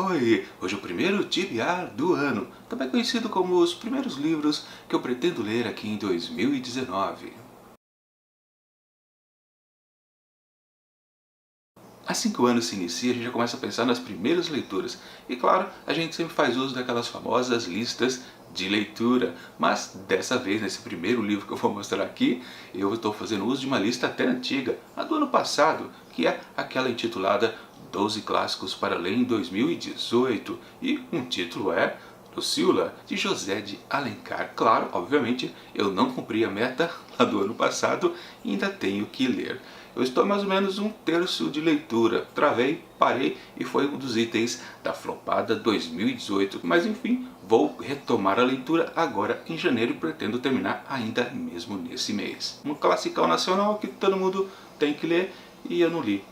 Oi! Hoje é o primeiro TBR do ano, também conhecido como os primeiros livros que eu pretendo ler aqui em 2019. Assim que o ano se inicia, a gente já começa a pensar nas primeiras leituras. E claro, a gente sempre faz uso daquelas famosas listas de leitura. Mas dessa vez, nesse primeiro livro que eu vou mostrar aqui, eu estou fazendo uso de uma lista até antiga, a do ano passado, que é aquela intitulada 12 Clássicos para Ler em 2018. E um título é Lucila, de José de Alencar. Claro, obviamente, eu não cumpri a meta lá do ano passado e ainda tenho que ler. Eu estou mais ou menos um terço de leitura. Travei, parei e foi um dos itens da flopada 2018. Mas enfim, vou retomar a leitura agora em janeiro e pretendo terminar ainda mesmo nesse mês. Um classicão nacional que todo mundo tem que ler e eu não li.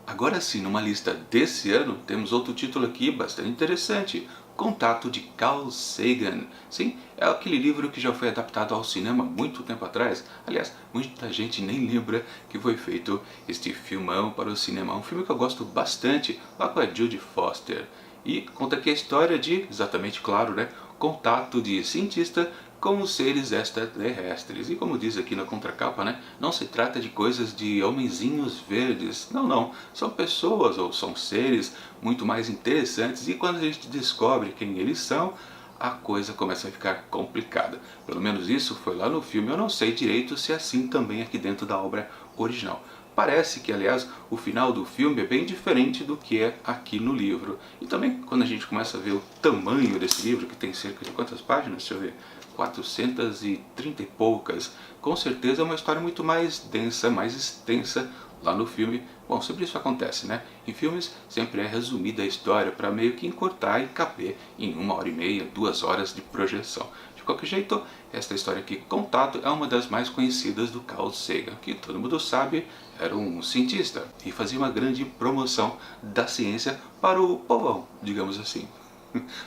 Agora sim, numa lista desse ano, temos outro título aqui bastante interessante. Contato de Carl Sagan. Sim, é aquele livro que já foi adaptado ao cinema muito tempo atrás. Aliás, muita gente nem lembra que foi feito este filmão para o cinema. Um filme que eu gosto bastante, lá com a Jodie Foster. E conta aqui a história de, exatamente claro, né, contato de cientista com os seres extraterrestres. E como diz aqui na contracapa, né, não se trata de coisas de homenzinhos verdes. Não, não. São pessoas ou são seres muito mais interessantes. E quando a gente descobre quem eles são, a coisa começa a ficar complicada. Pelo menos isso foi lá no filme. Eu não sei direito se é assim também aqui dentro da obra original. Parece que, aliás, o final do filme é bem diferente do que é aqui no livro. E também, quando a gente começa a ver o tamanho desse livro, que tem cerca de quantas páginas? Deixa eu ver. 430 e poucas. Com certeza é uma história muito mais densa, mais extensa lá no filme. Bom, sempre isso acontece, né? Em filmes sempre é resumida a história para meio que encurtar e caber em 1h30, 2 horas de projeção. De qualquer jeito, esta história aqui, Contato, é uma das mais conhecidas do Carl Sagan, que todo mundo sabe era um cientista e fazia uma grande promoção da ciência para o povão, digamos assim.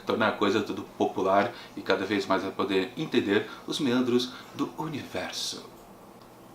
Tornar a coisa tudo popular e cada vez mais a poder entender os meandros do universo.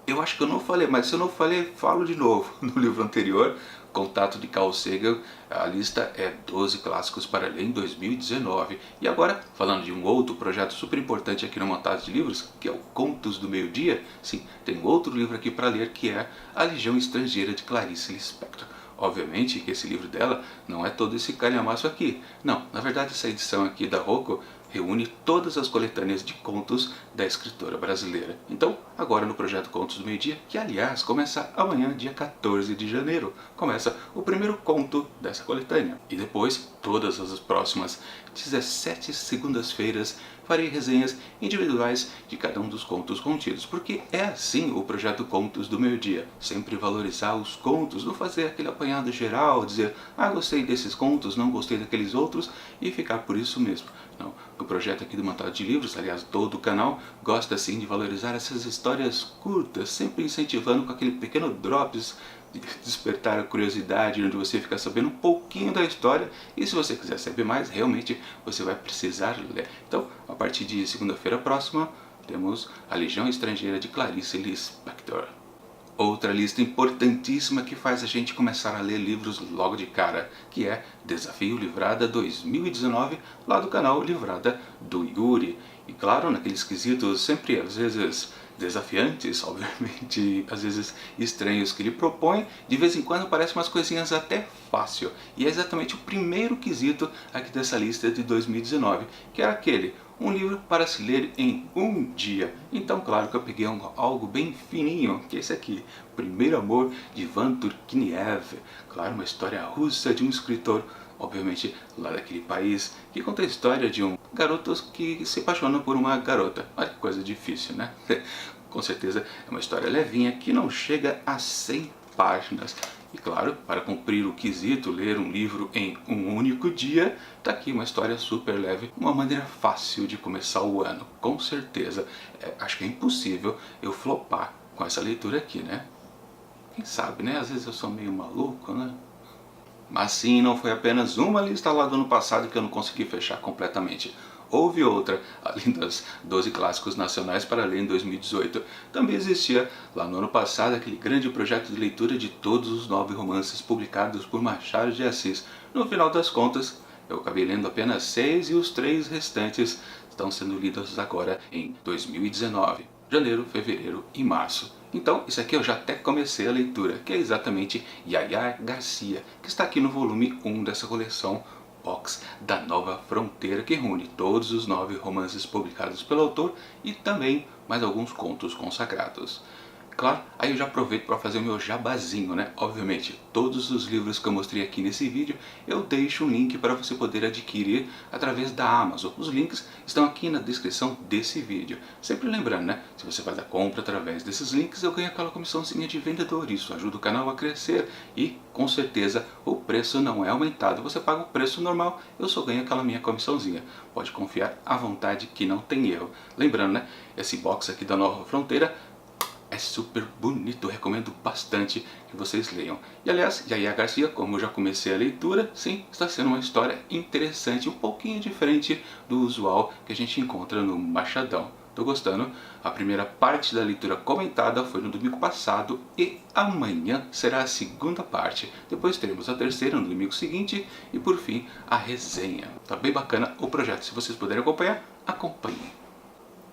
Eu acho que eu não falei, mas se eu não falei, falo de novo. No livro anterior, Contato de Carl Sagan, a lista é 12 clássicos para ler em 2019. E agora, falando de um outro projeto super importante aqui no Montagem de Livros, que é o Contos do Meio-Dia, sim, tem outro livro aqui para ler que é A Legião Estrangeira de Clarice Lispector. Obviamente que esse livro dela não é todo esse calhamaço aqui. Não, na verdade essa edição aqui da Rocco reúne todas as coletâneas de contos da escritora brasileira. Então, agora no projeto Contos do Meio-Dia, que aliás começa amanhã, dia 14 de janeiro, começa o primeiro conto dessa coletânea. E depois, todas as próximas 17 segundas-feiras, farei resenhas individuais de cada um dos contos contidos, porque é assim o projeto Contos do Meio-Dia, sempre valorizar os contos, não fazer aquele apanhado geral, dizer, gostei desses contos, não gostei daqueles outros, e ficar por isso mesmo. Não, o projeto aqui do Montagem de Livros, aliás, todo o canal, gosta sim de valorizar essas histórias curtas, sempre incentivando com aquele pequeno drops de despertar a curiosidade, onde você fica sabendo um pouquinho da história, e se você quiser saber mais, realmente você vai precisar ler. Então, a partir de segunda-feira próxima, temos A Legião Estrangeira de Clarice Lispector. Outra lista importantíssima que faz a gente começar a ler livros logo de cara, que é Desafio Livrada 2019, lá do canal Livrada do Yuri. E claro, naqueles quesitos sempre, às vezes, desafiantes, obviamente, às vezes estranhos que ele propõe, de vez em quando aparecem umas coisinhas até fácil. E é exatamente o primeiro quesito aqui dessa lista de 2019, que era aquele: um livro para se ler em um dia. Então, claro que eu peguei algo bem fininho, que é esse aqui, Primeiro Amor, de Ivan Turgenev. Claro, uma história russa de um escritor, obviamente lá daquele país, que conta a história de um garoto que se apaixona por uma garota. Olha que coisa difícil, né? Com certeza é uma história levinha que não chega a 100 páginas. E claro, para cumprir o quesito, ler um livro em um único dia, tá aqui uma história super leve, uma maneira fácil de começar o ano, com certeza. Acho que é impossível eu flopar com essa leitura aqui, né? Quem sabe, né? Às vezes eu sou meio maluco, né? Mas sim, não foi apenas uma lista lá do ano passado que eu não consegui fechar completamente. houve outra, além das 12 clássicos nacionais para ler em 2018. Também existia, lá no ano passado, aquele grande projeto de leitura de todos os 9 romances publicados por Machado de Assis. No final das contas, eu acabei lendo apenas 6 e os 3 restantes estão sendo lidos agora em 2019. Janeiro, fevereiro e março. Então, isso aqui eu já até comecei a leitura, que é exatamente Yaya Garcia, que está aqui no volume 1 dessa coleção Box da Nova Fronteira, que reúne todos os 9 romances publicados pelo autor e também mais alguns contos consagrados. Claro, aí eu já aproveito para fazer o meu jabazinho, né? Obviamente, todos os livros que eu mostrei aqui nesse vídeo, eu deixo um link para você poder adquirir através da Amazon. Os links estão aqui na descrição desse vídeo. Sempre lembrando, né? Se você faz a compra através desses links, eu ganho aquela comissãozinha de vendedor. Isso ajuda o canal a crescer e, com certeza, o preço não é aumentado. Você paga o preço normal, eu só ganho aquela minha comissãozinha. Pode confiar à vontade que não tem erro. Lembrando, né? Esse box aqui da Nova Fronteira é super bonito, eu recomendo bastante que vocês leiam. E aliás, Yaya Garcia, como eu já comecei a leitura, sim, está sendo uma história interessante, um pouquinho diferente do usual que a gente encontra no Machadão. Estou gostando. A primeira parte da leitura comentada foi no domingo passado e amanhã será a segunda parte. Depois teremos a terceira no domingo seguinte e por fim a resenha. Tá bem bacana o projeto, se vocês puderem acompanhar, acompanhem.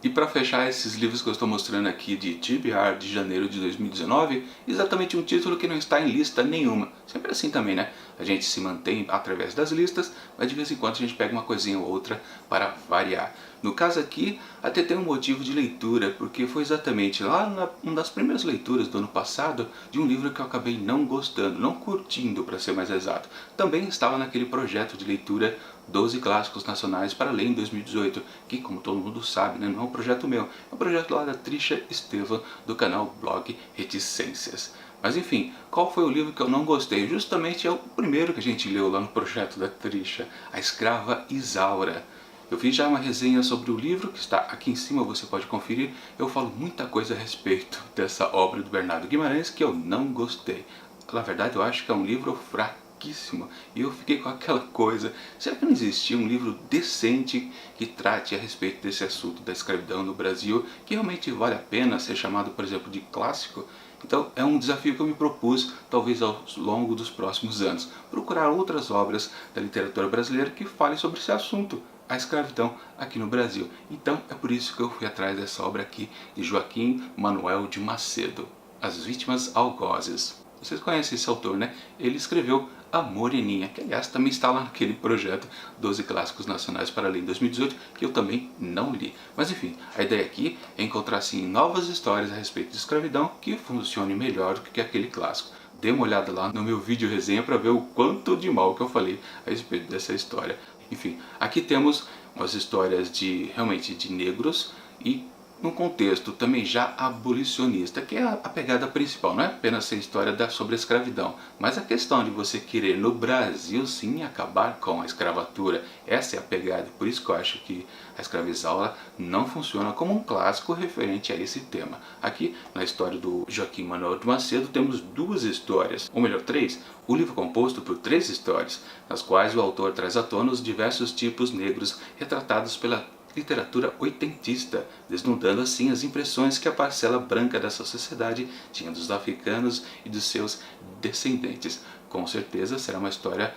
E para fechar esses livros que eu estou mostrando aqui de TBR de janeiro de 2019, exatamente um título que não está em lista nenhuma. Sempre assim também, né? A gente se mantém através das listas, mas de vez em quando a gente pega uma coisinha ou outra para variar. No caso aqui, até tem um motivo de leitura, porque foi exatamente lá uma das primeiras leituras do ano passado de um livro que eu acabei não gostando, não curtindo para ser mais exato. Também estava naquele projeto de leitura 12 clássicos nacionais para ler em 2018, que como todo mundo sabe, né, não é um projeto meu, é um projeto lá da Trisha Estevam do canal Blog Reticências. Mas enfim, qual foi o livro que eu não gostei? Justamente é o primeiro que a gente leu lá no projeto da Trisha, A Escrava Isaura. Eu fiz já uma resenha sobre o livro, que está aqui em cima, você pode conferir. Eu falo muita coisa a respeito dessa obra do Bernardo Guimarães que eu não gostei. Na verdade, eu acho que é um livro fraquíssimo. E eu fiquei com aquela coisa, será que não existia um livro decente que trate a respeito desse assunto da escravidão no Brasil, que realmente vale a pena ser chamado, por exemplo, de clássico? Então é um desafio que eu me propus, talvez ao longo dos próximos anos, procurar outras obras da literatura brasileira que falem sobre esse assunto, a escravidão aqui no Brasil. Então é por isso que eu fui atrás dessa obra aqui de Joaquim Manuel de Macedo, As Vítimas Algozes. Vocês conhecem esse autor, né? Ele escreveu A Moreninha, que aliás também está lá naquele projeto 12 Clássicos Nacionais para ler em 2018, que eu também não li. Mas enfim, a ideia aqui é encontrar assim novas histórias a respeito de escravidão que funcionem melhor do que aquele clássico. Dê uma olhada lá no meu vídeo resenha para ver o quanto de mal que eu falei a respeito dessa história. Enfim, aqui temos umas histórias realmente de negros e num contexto também já abolicionista, que é a pegada principal, não é apenas a história sobre a escravidão, mas a questão de você querer no Brasil sim acabar com a escravatura. Essa é a pegada, por isso que eu acho que a Escrava Isaura não funciona como um clássico referente a esse tema. Aqui, na história do Joaquim Manuel de Macedo, temos 2 histórias, ou melhor, 3. O livro é composto por 3 histórias, nas quais o autor traz à tona os diversos tipos negros retratados pela literatura oitentista, desnudando assim as impressões que a parcela branca dessa sociedade tinha dos africanos e dos seus descendentes. Com certeza será uma história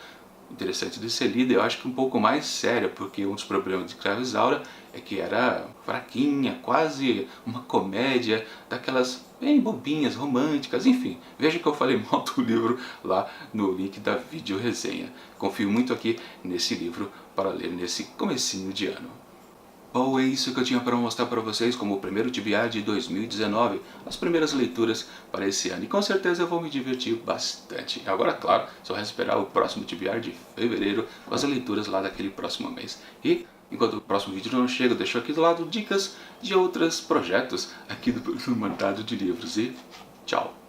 interessante de ser lida, eu acho que um pouco mais séria, porque um dos problemas de Escrava Isaura é que era fraquinha, quase uma comédia, daquelas bem bobinhas, românticas, enfim. Veja que eu falei mal do livro lá no link da vídeo resenha. Confio muito aqui nesse livro para ler nesse comecinho de ano. Bom, é isso que eu tinha para mostrar para vocês como o primeiro TBR de 2019, as primeiras leituras para esse ano. E com certeza eu vou me divertir bastante. Agora, claro, só resta esperar o próximo TBR de fevereiro, com as leituras lá daquele próximo mês. E, enquanto o próximo vídeo não chega, eu deixo aqui do lado dicas de outros projetos aqui do Mandado de Livros. E tchau!